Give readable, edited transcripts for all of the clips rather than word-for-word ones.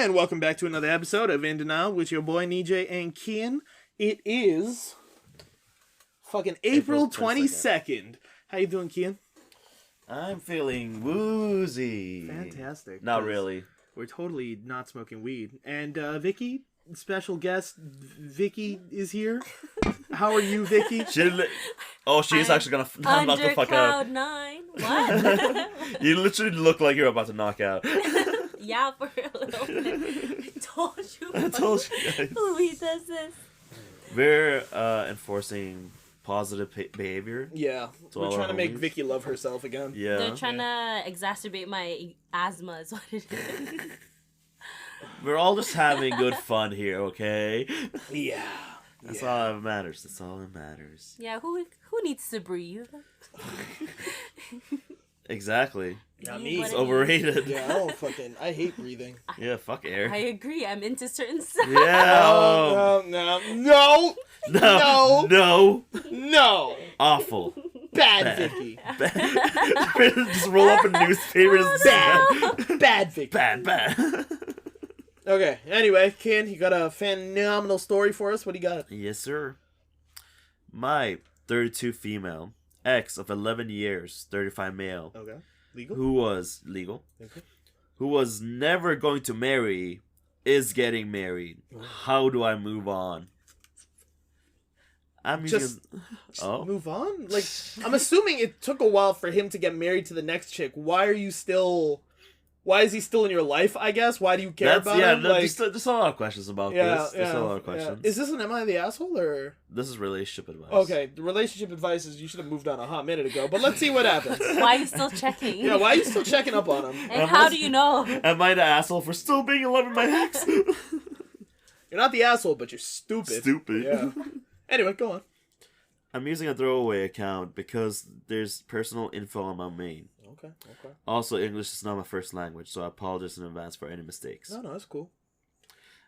And welcome back to another episode of In Denial with your boy Nejay and Kiyan. It is fucking April 22nd. How you doing, Kiyan? I'm feeling woozy. Fantastic. Not really. We're totally not smoking weed. And Vicky, special guest, Vicky is here. How are you, Vicky? She's actually gonna knock the fuck out. Cloud 9. What? You literally look like you're about to knock out. Yeah, for a little bit. I told you guys. Who does this? We're enforcing positive behavior. Yeah. We're trying to make Vicky love herself again. Yeah. They're trying to exacerbate my asthma is what it is. We're all just having good fun here, okay? Yeah. That's all that matters. That's all that matters. Yeah, who needs to breathe? Exactly. Not me. It's overrated. Yeah, I hate breathing. Yeah, fuck air. I agree. I'm into certain stuff. Yeah. No. Awful. Bad Vicky. Just roll up a newspaper. Bad Vicky. Bad. Okay, anyway, Kiyan, you got a phenomenal story for us. What do you got? Yes, sir. My 32 female ex of 11 years, 35 male. Okay. Legal? Who was legal. Okay. Who was never going to marry is getting married. How do I move on? Just move on? Like, I'm assuming it took a while for him to get married to the next chick. Why is he still in your life, I guess? Why do you care about him? There's a lot of questions about this. There's a lot of questions. Is this an Am I the Asshole, or...? This is relationship advice. Okay, the relationship advice is you should have moved on a hot minute ago, but let's see what happens. Why are you still checking? Yeah, why are you still checking up on him? And how do you know? Am I the asshole for still being in love with my ex? You're not the asshole, but you're stupid. Yeah. Anyway, go on. I'm using a throwaway account because there's personal info on my main. Okay. Also, English is not my first language, so I apologize in advance for any mistakes. No, that's cool.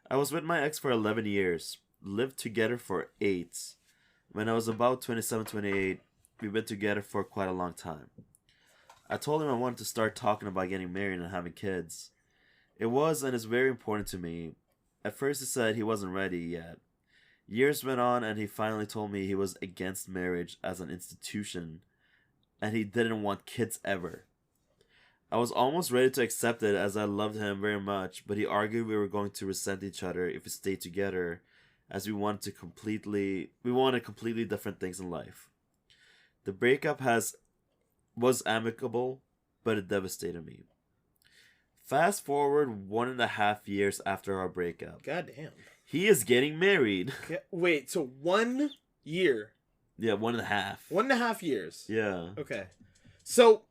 I was with my ex for 11 years, lived together for 8. When I was about 27, 28, we've been together for quite a long time. I told him I wanted to start talking about getting married and having kids. It was and is very important to me. At first he said he wasn't ready yet. Years went on and he finally told me he was against marriage as an institution and he didn't want kids ever. I was almost ready to accept it as I loved him very much, but he argued we were going to resent each other if we stayed together as we wanted completely different things in life. The breakup was amicable, but it devastated me. Fast forward 1.5 years after our breakup. Goddamn. He is getting married. Wait, so 1 year? Yeah, 1.5. 1.5 years. Yeah. Okay. So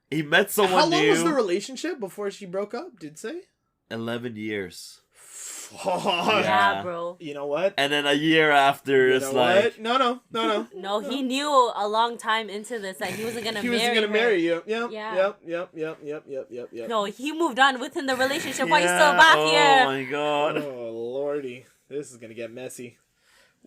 he met someone new. How long was the relationship before she broke up? Did it say? 11 years. Yeah, bro. You know what? And then a year after, it's like... No. No, he knew a long time into this that he wasn't going to marry her. He wasn't going to marry you. Yep. No, he moved on within the relationship. Why are you still back here? Oh, my God. Oh, lordy. This is going to get messy.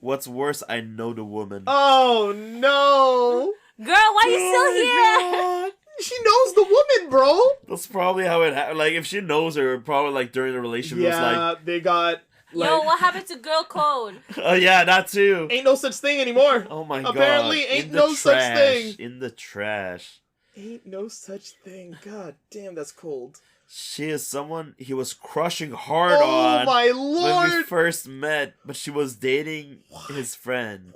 What's worse, I know the woman. Oh, no. Girl, why are you still here? God. She knows the woman, bro. That's probably how it happened. Like, if she knows her, probably, like, during the relationship, it was like... they got... Like... Yo, what happened to girl code? Oh, yeah, that too. Ain't no such thing anymore. Oh, my God. Apparently, ain't no such thing. In the trash. Ain't no such thing. God damn, that's cold. She is someone he was crushing hard on. Oh, my Lord. When we first met, but she was dating his friend.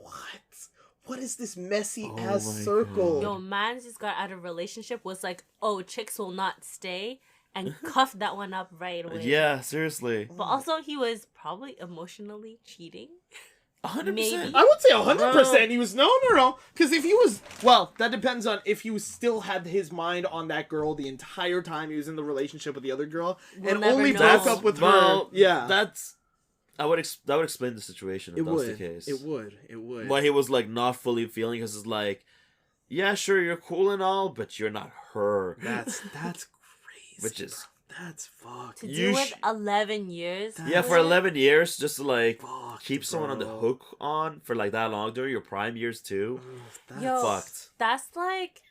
What is this messy ass circle? God. Yo, man just got out of a relationship, was like, oh, chicks will not stay, and cuffed that one up right away. Yeah, seriously. But also, he was probably emotionally cheating. 100%. Maybe. I would say 100%. He was no. Because if he was, well, that depends on if he still had his mind on that girl the entire time he was in the relationship with the other girl, and only broke up with her. Yeah, that would explain the situation if that was the case. It would. Why he was like not fully feeling, because it's like, yeah, sure, you're cool and all, but you're not her. That's crazy. Which is that's fucked. To do with 11 years. Yeah, for 11 years, just to like keep someone on the hook on for like that long during your prime years too. Yo, fucked. That's like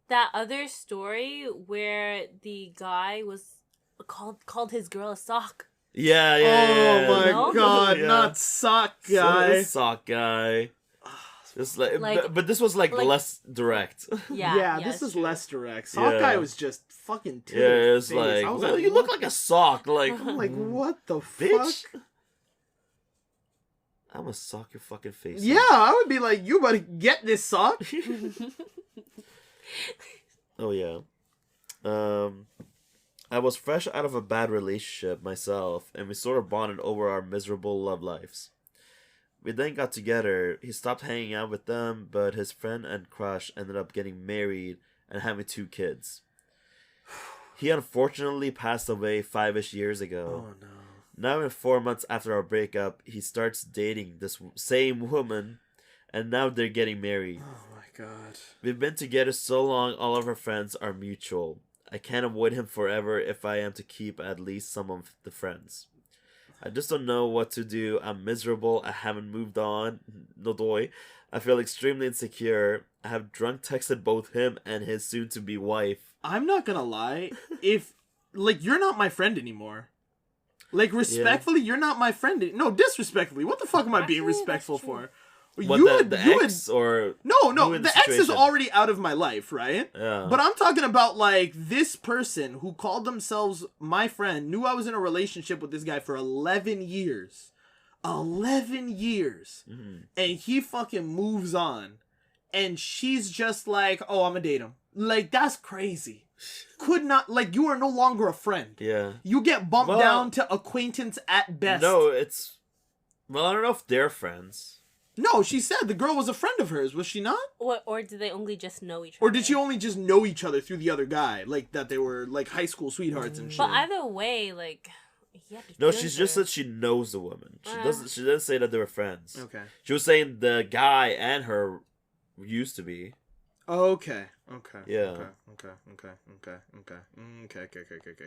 that other story where the guy was called his girl a sock. Yeah. Oh my No? god, Yeah. not sock So guy. this sock guy. Just but this was like less direct. Yeah, this it's is true. less direct. Sock guy was just fucking to Yeah, their it's face. like, I was well, like, you look what? like a sock. Like, I'm like, what the bitch. fuck? I'm gonna sock your fucking face. Yeah, I would be like, you better get this sock. Oh yeah. I was fresh out of a bad relationship myself, and we sort of bonded over our miserable love lives. We then got together. He stopped hanging out with them, but his friend and crush ended up getting married and having 2 kids. He unfortunately passed away 5-ish years ago. Oh no. Now, in 4 months after our breakup, he starts dating this same woman, and now they're getting married. Oh my god. We've been together so long, all of our friends are mutual. I can't avoid him forever if I am to keep at least some of the friends. I just don't know what to do. I'm miserable. I haven't moved on. No doy. I feel extremely insecure. I have drunk texted both him and his soon-to-be wife. I'm not gonna lie. If, like, you're not my friend anymore. Like, respectfully, you're not my friend. No, disrespectfully. What the fuck am I being Actually, respectful that's true. for? What, the ex or... No, who in the the ex is situation? already out of my life, right? Yeah. But I'm talking about, like, this person who called themselves my friend, knew I was in a relationship with this guy for 11 years. 11 years. Mm-hmm. And he fucking moves on. And she's just like, oh, I'm gonna date him. Like, that's crazy. Could not, like, you are no longer a friend. Yeah. You get bumped down to acquaintance at best. No, it's... Well, I don't know if they're friends. No, she said the girl was a friend of hers, was she not? Or did they only just know each other? Or did she only just know each other through the other guy? Like, that they were, like, high school sweethearts and shit. But either way, like, yeah. No, she's just said she knows the woman. She didn't say that they were friends. Okay. She was saying the guy and her used to be. Okay. Yeah. Okay.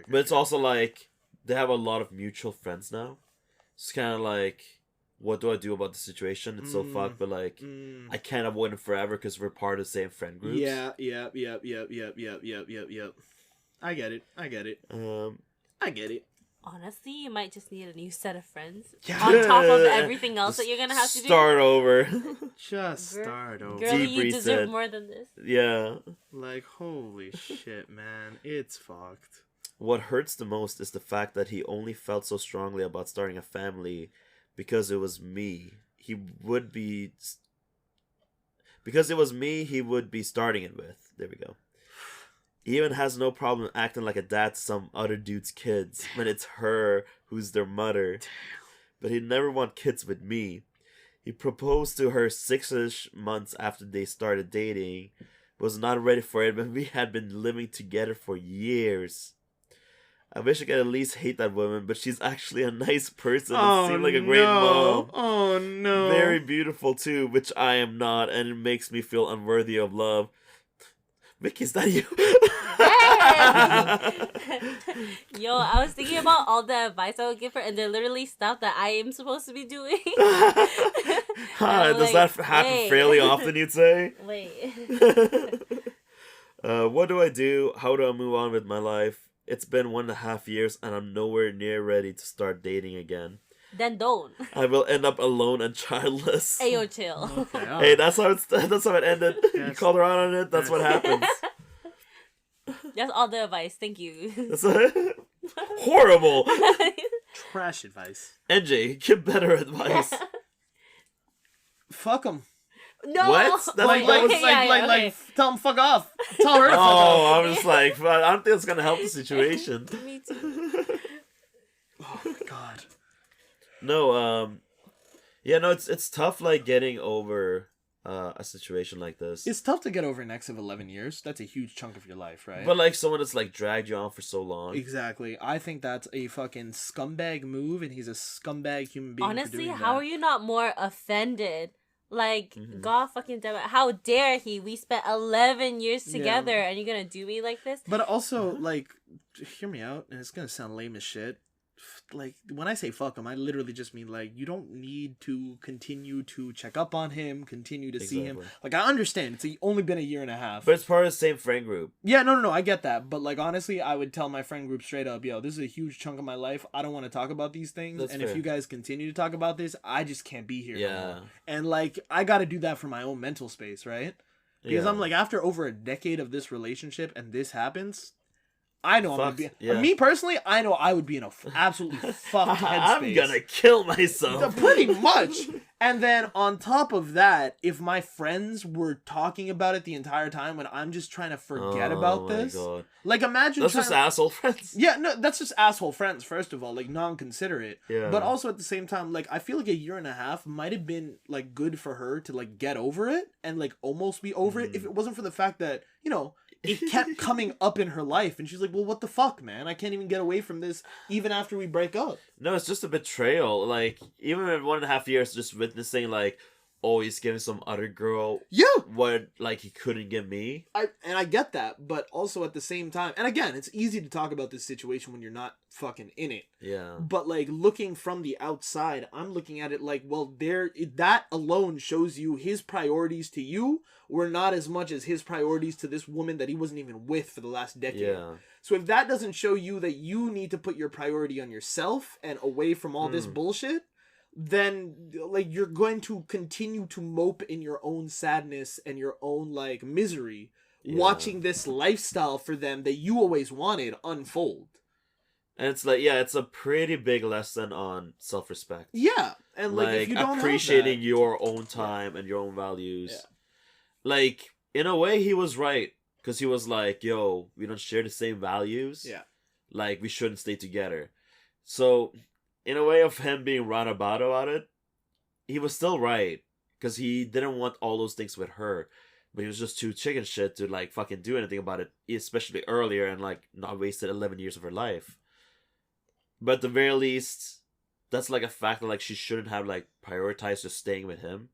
But it's also like they have a lot of mutual friends now. It's kind of like, what do I do about the situation? It's so fucked, but like, I can't avoid him forever because we're part of the same friend groups. Yeah. I get it. I get it. Honestly, you might just need a new set of friends. Yeah. On top of everything else that you're gonna have to do. Start over. Just start over. Girl, you Deep deserve reset. more than this. Yeah. Like, holy shit, man. It's fucked. What hurts the most is the fact that he only felt so strongly about starting a family because it was me. Because it was me he would be starting it with. There we go. He even has no problem acting like a dad to some other dude's kids when it's her who's their mother. But he'd never want kids with me. He proposed to her 6-ish months after they started dating. Was not ready for it, but we had been living together for years. I wish I could at least hate that woman, but she's actually a nice person and seemed like a great mom. Oh no. Very beautiful too, which I am not, and it makes me feel unworthy of love. Vicky, is that you? Yo, I was thinking about all the advice I would give her, and they're literally stuff that I am supposed to be doing. Does that happen fairly often, you'd say? Wait. What do I do? How do I move on with my life? It's been 1.5 years, and I'm nowhere near ready to start dating again. Then don't. I will end up alone and childless. Hey, yo, chill. Okay, all Hey, right. that's how it ended. You Yes. called her out on it. That's what happens. That's all the advice. Thank you. That's horrible. Trash advice. NJ, give better advice. Fuck him. No. What? That's Like, Okay. tell him fuck off. Tell her to fuck off. Oh, I'm just like, I don't think it's gonna help the situation. Me too. Oh my god. No, yeah, no, it's tough, like, getting over a situation like this. It's tough to get over an ex of 11 years. That's a huge chunk of your life, right? But, like, someone that's, like, dragged you on for so long. Exactly. I think that's a fucking scumbag move, and he's a scumbag human being. Honestly, for doing how that. are you not more offended? Like, God fucking damn it. How dare he? We spent 11 years together, and you're gonna do me like this? But also, like, hear me out, and it's gonna sound lame as shit. like when I say fuck him, I literally just mean like you don't need to continue to check up on him, continue to see him. Like I understand it's only been a year and a half, but it's part of the same friend group. Yeah, no, I get that, but like honestly, I would tell my friend group straight up, yo, this is a huge chunk of my life. I don't want to talk about these things, and fair. If you guys continue to talk about this, I just can't be here. Yeah, and like I got to do that for my own mental space, right? Because I'm like after over a decade of this relationship, and this happens. I know I'm gonna be. Me personally, I know I would be in a absolutely fucked headspace. I'm gonna kill myself. Pretty much. And then on top of that, if my friends were talking about it the entire time when I'm just trying to forget about this, God. Like imagine that's just asshole friends. Yeah, no, that's just asshole friends. First of all, like non-considerate. Yeah. But also at the same time, like I feel like a year and a half might have been like good for her to like get over it and like almost be over it if it wasn't for the fact that it kept coming up in her life, and she's like, well, what the fuck, man? I can't even get away from this even after we break up. No, it's just a betrayal. Like, even in 1.5 years, just witnessing, like, oh, he's giving some other girl what, like, he couldn't give me. I get that, but also at the same time, and again, it's easy to talk about this situation when you're not fucking in it. Yeah. But, like, looking from the outside, I'm looking at it like, well, that alone shows you his priorities to you were not as much as his priorities to this woman that he wasn't even with for the last decade. Yeah. So if that doesn't show you that you need to put your priority on yourself and away from all this bullshit, then like you're going to continue to mope in your own sadness and your own like misery watching this lifestyle for them that you always wanted unfold. And it's like, yeah, it's a pretty big lesson on self-respect. Yeah. And like if you don't appreciating your own time and your own values. Yeah. Like, in a way, he was right. Because he was like, yo, we don't share the same values. Yeah. Like, we shouldn't stay together. So, in a way of him being roundabout about it, he was still right. Because he didn't want all those things with her. But he was just too chicken shit to, like, fucking do anything about it. Especially earlier and, like, not wasted 11 years of her life. But at the very least, that's, like, a fact that, like, she shouldn't have, like, prioritized just staying with him.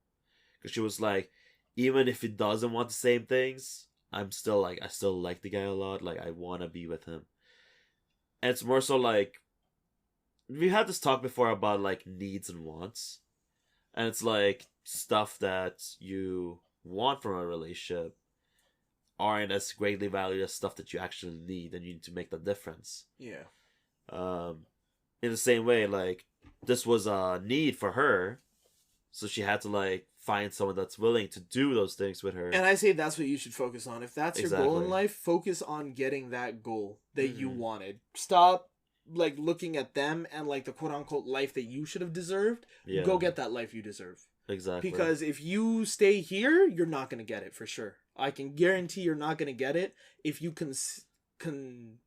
Because she was like, even if he doesn't want the same things, I still like the guy a lot. Like, I want to be with him. And it's more so like, we had this talk before about like needs and wants. And it's like stuff that you want from a relationship aren't as greatly valued as stuff that you actually need, and you need to make the difference. Yeah. In the same way, like, this was a need for her, so she had to like find someone that's willing to do those things with her. And I say that's what you should focus on. If that's your goal in life, focus on getting that goal that you wanted. Stop like looking at them and like the quote unquote life that you should have deserved. Yeah. Go get that life you deserve. Exactly. Because if you stay here, you're not going to get it for sure. I can guarantee you're not going to get it if you continue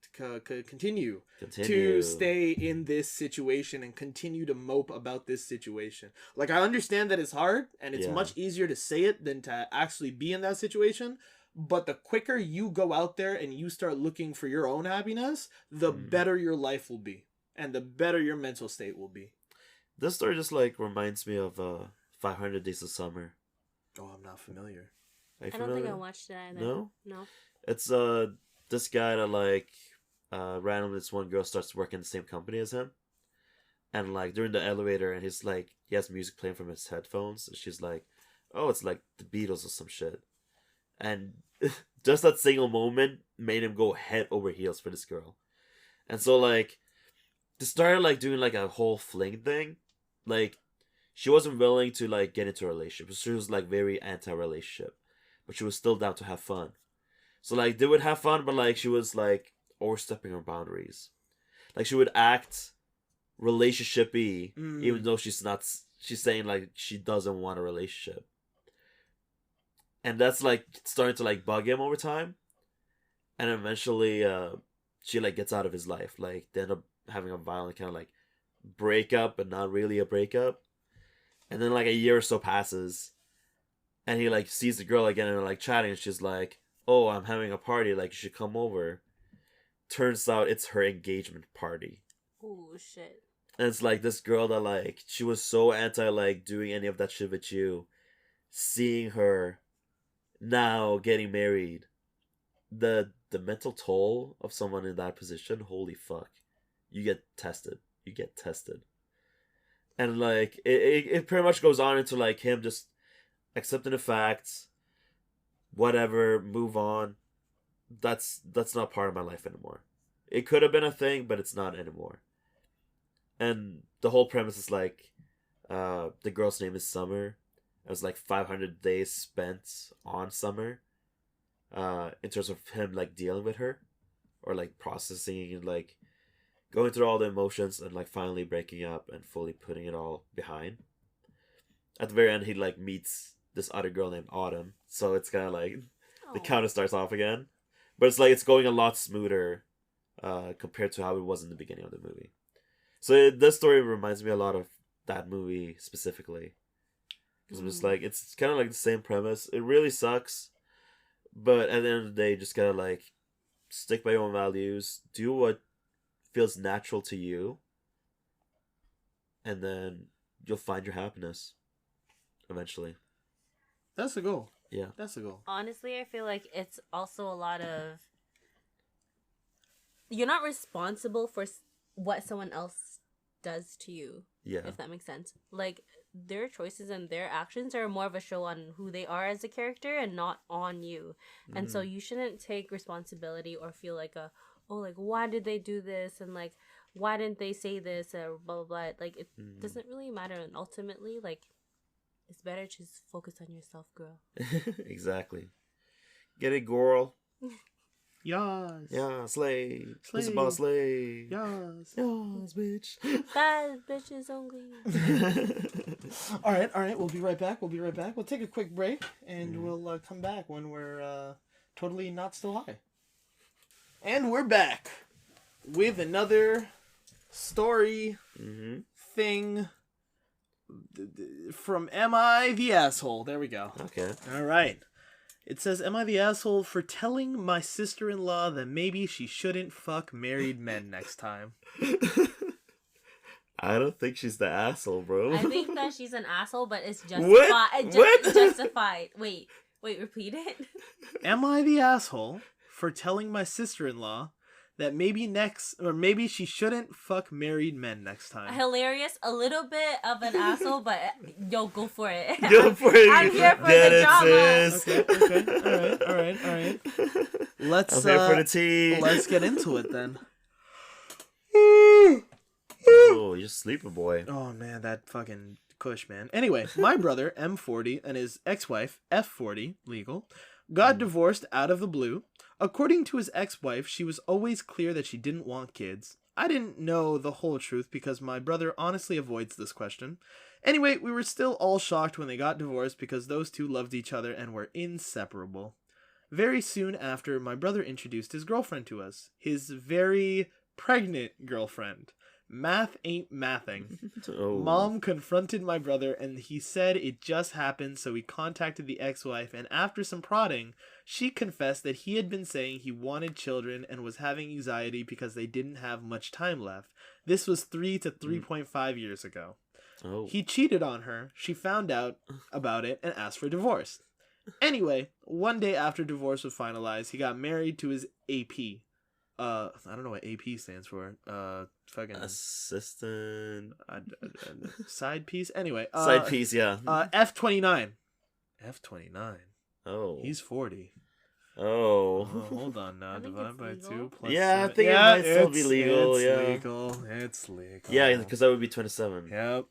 to stay in this situation and continue to mope about this situation. Like, I understand that it's hard and it's much easier to say it than to actually be in that situation, but the quicker you go out there and you start looking for your own happiness, the better your life will be and the better your mental state will be. This story just like reminds me of 500 Days of Summer. Oh, I'm not familiar. I don't think I watched it either. No. It's this guy that like randomly this one girl starts working in the same company as him, and like during the elevator, and he's like, he has music playing from his headphones, and she's like, oh, it's like the Beatles or some shit, and just that single moment made him go head over heels for this girl. And so like they started like doing like a whole fling thing. Like, she wasn't willing to like get into a relationship. She was like very anti-relationship, but she was still down to have fun. So like they would have fun, but like she was like overstepping her boundaries. Like, she would act relationship-y even though she's saying like she doesn't want a relationship. And that's like starting to like bug him over time. And eventually she like gets out of his life. Like, they end up having a violent kind of like breakup, but not really a breakup. And then like a year or so passes, and he like sees the girl again and they're like chatting, and she's like, oh, I'm having a party, like you should come over. Turns out it's her engagement party. Oh shit. And it's like this girl that like, she was so anti like doing any of that shit with you, seeing her now getting married, the mental toll of someone in that position, holy fuck. You get tested. you get tested. And like it pretty much goes on into like him just accepting the facts, whatever, move on. That's not part of my life anymore. It could have been a thing, but it's not anymore. And the whole premise is like, the girl's name is Summer. It was like 500 days spent on Summer, in terms of him like dealing with her, or like processing and like going through all the emotions and like finally breaking up and fully putting it all behind. At the very end, he like meets this other girl named Autumn, so it's kind of like the counter starts off again, but it's like it's going a lot smoother, compared to how it was in the beginning of the movie. So this story reminds me a lot of that movie specifically, because it was like it's kind of like the same premise. It really sucks, but at the end of the day, you just gotta like stick by your own values, do what feels natural to you, and then you'll find your happiness eventually. That's the goal. Yeah. That's the goal. Honestly, I feel like it's also a lot of... You're not responsible for what someone else does to you. Yeah. If that makes sense. Like, their choices and their actions are more of a show on who they are as a character and not on you. And so you shouldn't take responsibility or feel like why did they do this? And like, why didn't they say this? Or blah, blah, blah. Like, it doesn't really matter. And ultimately, like, it's better to just focus on yourself, girl. Exactly. Get it, girl. Yes. Yeah, slay. It's about slay. Yes. Yes, bitch. Bad bitches only. All right. We'll be right back. We'll take a quick break, and we'll come back when we're totally not still high. And we're back with another story thing from Am I the Asshole? There we go. Okay. All right. It says, am I the asshole for telling my sister-in-law that maybe she shouldn't fuck married men next time? I don't think she's the asshole, bro. I think that she's an asshole, but it's justified. What? Justified. Wait, repeat it. Am I the asshole for telling my sister-in-law that maybe she shouldn't fuck married men next time? Hilarious, a little bit of an asshole, but yo, go for it. Go for it. I'm here for the drama. Okay. All right. Let's I'm here for the tea. Let's get into it then. Oh, you're sleeping, boy. Oh man, that fucking kush, man. Anyway, my brother M40 and his ex-wife F40, legal, got divorced out of the blue. According to his ex-wife, she was always clear that she didn't want kids. I didn't know the whole truth because my brother honestly avoids this question. Anyway, we were still all shocked when they got divorced because those two loved each other and were inseparable. Very soon after, my brother introduced his girlfriend to us. His very pregnant girlfriend. Math ain't mathing. Oh. Mom confronted my brother and he said it just happened, so he contacted the ex-wife, and after some prodding, she confessed that he had been saying he wanted children and was having anxiety because they didn't have much time left. This was 3 to 3.5 years ago. Oh. He cheated on her. She found out about it and asked for divorce. Anyway, one day after divorce was finalized, he got married to his AP. I don't know what AP stands for. Fucking assistant. Side piece. Anyway, side piece. Yeah. F29. F29. Oh. He's 40. Oh. Hold on now. Divide by 2 plus. Yeah, 7. I think it might still be legal. It's legal. Yeah, because that would be 27. Yep.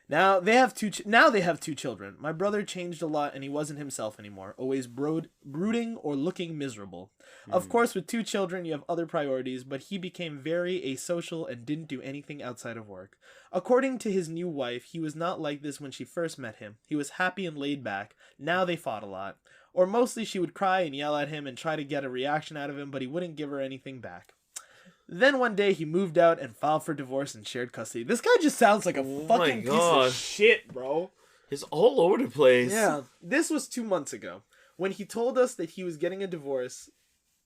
Now they have two children. My brother changed a lot and he wasn't himself anymore, always brooding or looking miserable. Of course, with 2 children, you have other priorities, but he became very asocial and didn't do anything outside of work. According to his new wife, he was not like this when she first met him. He was happy and laid back. Now they fought a lot. Or mostly she would cry and yell at him and try to get a reaction out of him, but he wouldn't give her anything back. Then one day he moved out and filed for divorce and shared custody. This guy just sounds like a fucking piece of shit, bro. He's all over the place. Yeah. This was 2 months ago. When he told us that he was getting a divorce,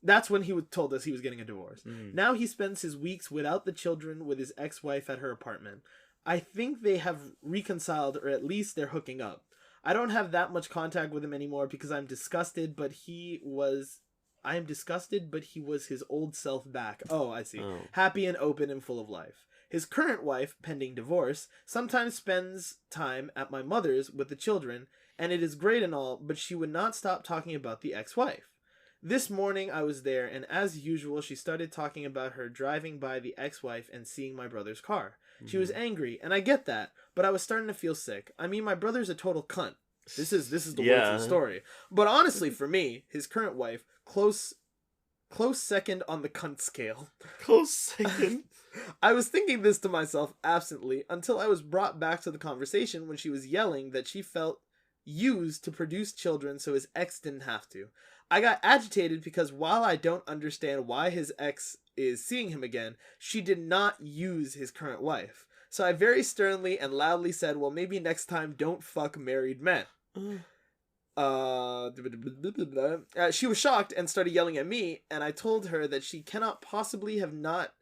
that's when he told us he was getting a divorce. Now he spends his weeks without the children with his ex-wife at her apartment. I think they have reconciled, or at least they're hooking up. I don't have that much contact with him anymore because I'm disgusted, but he was his old self back. Oh, I see. Oh. Happy and open and full of life. His current wife, pending divorce, sometimes spends time at my mother's with the children, and it is great and all, but she would not stop talking about the ex-wife. This morning I was there, and as usual, she started talking about her driving by the ex-wife and seeing my brother's car. She was angry, and I get that, but I was starting to feel sick. I mean, my brother's a total cunt. This is the words of the story. But honestly, for me, his current wife, close second on the cunt scale. Close second. I was thinking this to myself absently until I was brought back to the conversation when she was yelling that she felt used to produce children so his ex didn't have to. I got agitated because while I don't understand why his ex is seeing him again, she did not use his current wife. So I very sternly and loudly said, well, maybe next time don't fuck married men. She was shocked and started yelling at me, and I told her that she cannot possibly have not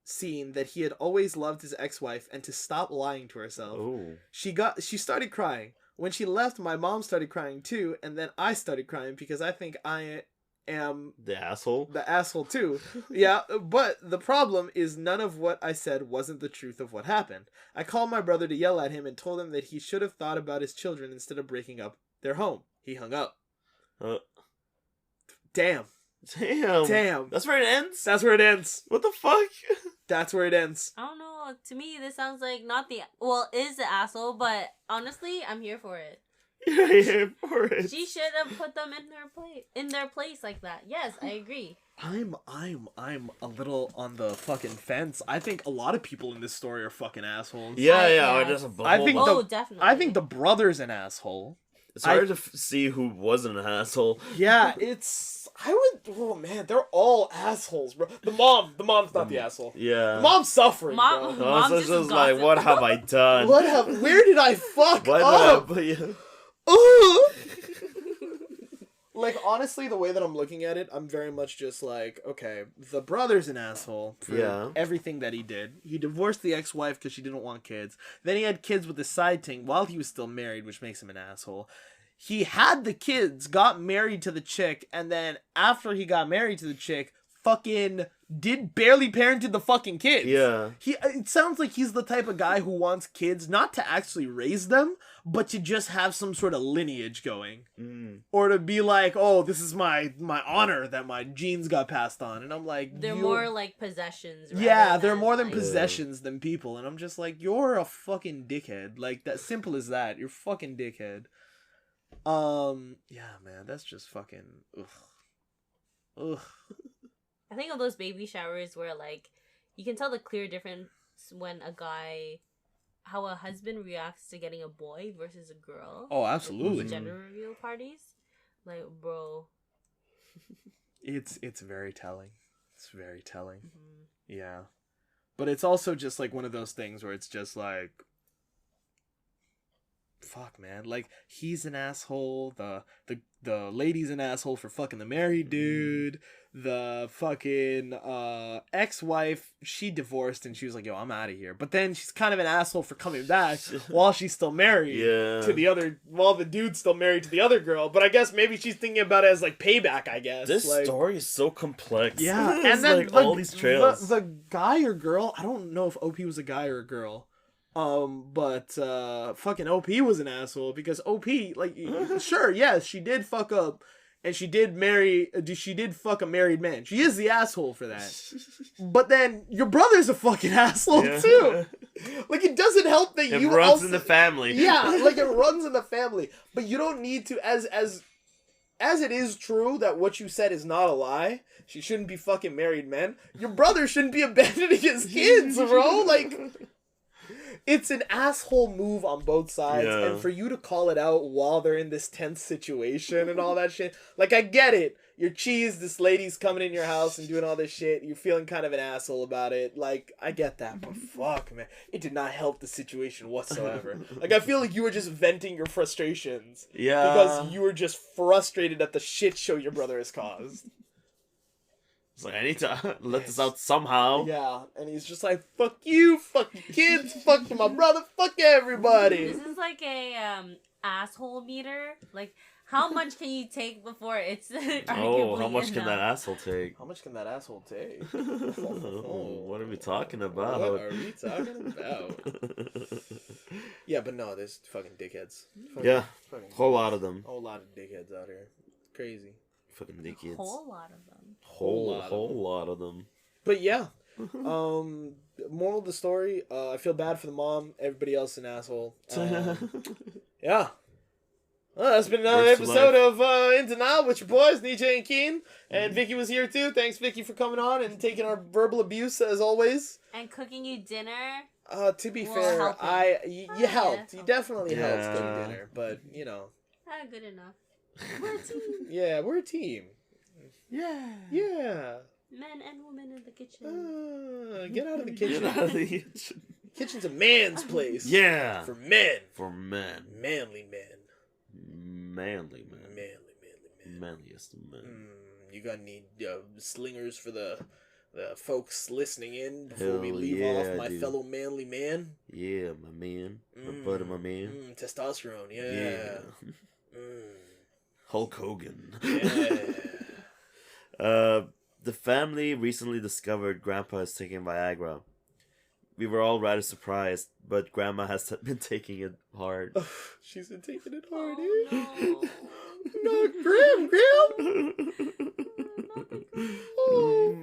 seen that he had always loved his ex-wife and to stop lying to herself. Oh. She started crying. When she left, my mom started crying too, and then I started crying because I think I am the asshole too. Yeah, but the problem is none of what I said wasn't the truth of what happened. I called my brother to yell at him and told him that he should have thought about his children instead of breaking up their home. He hung up. Damn. That's where it ends? That's where it ends. What the fuck? That's where it ends. I don't know. To me, this sounds like not the... Well, is the asshole, but honestly, I'm here for it. You're here for it. She should have put them in their place like that. Yes, I agree. I'm a little on the fucking fence. I think a lot of people in this story are fucking assholes. Yeah. Definitely. I think the brother's an asshole. It's hard to see who wasn't an asshole. Yeah, oh man, they're all assholes, bro. The mom's not the asshole. Yeah. The mom's suffering, bro. Mom's just like, what have I done? Where did I fuck up? Like, honestly, the way that I'm looking at it, I'm very much just like, okay, the brother's an asshole for everything that he did. He divorced the ex-wife because she didn't want kids. Then he had kids with the side ting while he was still married, which makes him an asshole. He had the kids, got married to the chick, and then after he got married to the chick, fucking barely parented the fucking kids. Yeah. It sounds like he's the type of guy who wants kids not to actually raise them, but to just have some sort of lineage going. Or to be like, oh, this is my honor that my genes got passed on. And I'm like... They're more like possessions. Yeah, they're more than possessions than people. And I'm just like, you're a fucking dickhead. Like, that simple as that. You're a fucking dickhead. Yeah, man, that's just fucking... Ugh. I think of those baby showers where, like, you can tell the clear difference when how a husband reacts to getting a boy versus a girl. Oh, absolutely. Like, gender reveal parties. Like, bro. It's very telling. It's very telling. Yeah. But it's also just, like, one of those things where it's just, like... Fuck, man. Like, he's an asshole. The lady's an asshole for fucking the married dude. The fucking ex-wife, she divorced and she was like, yo, I'm out of here. But then she's kind of an asshole for coming back while she's still married to the other, while the dude's still married to the other girl. But I guess maybe she's thinking about it as like payback, I guess. This like, story is so complex. Yeah. And then like all these trails. The guy or girl, I don't know if OP was a guy or a girl. But fucking OP was an asshole because OP, like, sure, yes, she did fuck up and she did fuck a married man. She is the asshole for that. But then your brother's a fucking asshole too. Like, it doesn't help that it runs in the family. Yeah, like, it runs in the family. But you don't need to, as it is true that what you said is not a lie, she shouldn't be fucking married men, your brother shouldn't be abandoning his kids, bro. Like... It's an asshole move on both sides, and for you to call it out while they're in this tense situation and all that shit, like, I get it. You're cheese, this lady's coming in your house and doing all this shit, you're feeling kind of an asshole about it, like, I get that, but fuck, man, it did not help the situation whatsoever. Like, I feel like you were just venting your frustrations. Yeah. Because you were just frustrated at the shit show your brother has caused. It's like, I need to let this out somehow. Yeah, and he's just like, fuck you, fuck your kids, fuck my brother, fuck everybody. This is like a asshole meter. Like, How much can you take before it's Oh, how much can that asshole take? How much can that asshole take? What are we talking about? What are we talking about? Yeah, but no, there's fucking dickheads. Fucking whole lot of them. Whole lot of dickheads out here. Crazy. Fucking dickheads. Whole lot of them. Whole lot of them. But yeah. Moral of the story, I feel bad for the mom. Everybody else an asshole. Yeah. Well, that's been another episode of In Denial with your boys, Nejay and Kiyan. And Vicky was here too. Thanks, Vicky, for coming on and taking our verbal abuse as always. And cooking you dinner. To be fair, you helped. You definitely helped cooking dinner. But, you know. Good enough. We're a team. Yeah, we're a team. Yeah. Yeah. Men and women in the kitchen. Get out of the kitchen. Get out of the kitchen. Kitchen's a man's place. Yeah. For men. For men. Manly men. Manly man. Manly man. Manliest of men. You gonna need slingers for the folks listening in before we leave off, my fellow manly man? Yeah, my man. My buddy, my man. Testosterone, yeah. Hulk Hogan. Yeah. The family recently discovered Grandpa is taking Viagra. We were all rather surprised, but Grandma has been taking it hard. She's been taking it hard, eh? No. Not Grim. Oh.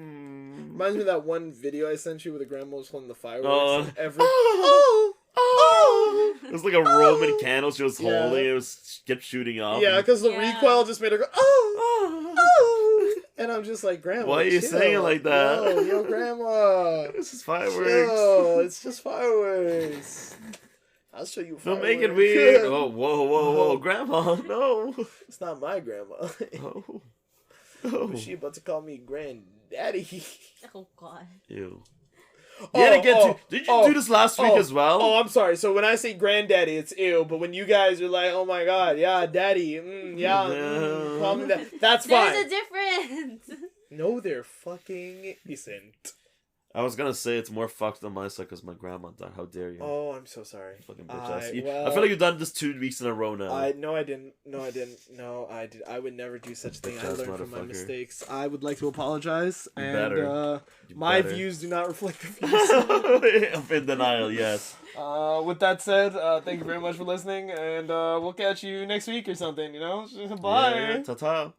Reminds me of that one video I sent you where the grandma was holding the fireworks. It was like a Roman candle she was holding. It was kept shooting off. Yeah, because the recoil just made her go, oh. And I'm just like, Grandma, why are you saying it like that? Yo, Grandma. This is fireworks. Chill. It's just fireworks. I'll show you fireworks. Don't make it weird. Oh, whoa. Grandma, no. It's not my grandma. Oh. Was she about to call me granddaddy? Oh, God. Ew. Did you do this last week as well? Oh, I'm sorry. So when I say granddaddy, it's ew. But when you guys are like, oh my God, yeah, daddy, call me that. That's fine. There's a difference. No, there fucking isn't. I was gonna say it's more fucked on my side because my grandma died. How dare you? Oh, I'm so sorry. Fucking bitch ass. I feel like you've done this 2 weeks in a row now. I didn't. No, I did. I would never do such a thing. I learned from my mistakes. I would like to apologize. My views do not reflect the views. I'm in denial. Yes. With that said, thank you very much for listening, and we'll catch you next week or something. You know, bye. Yeah, ta-ta.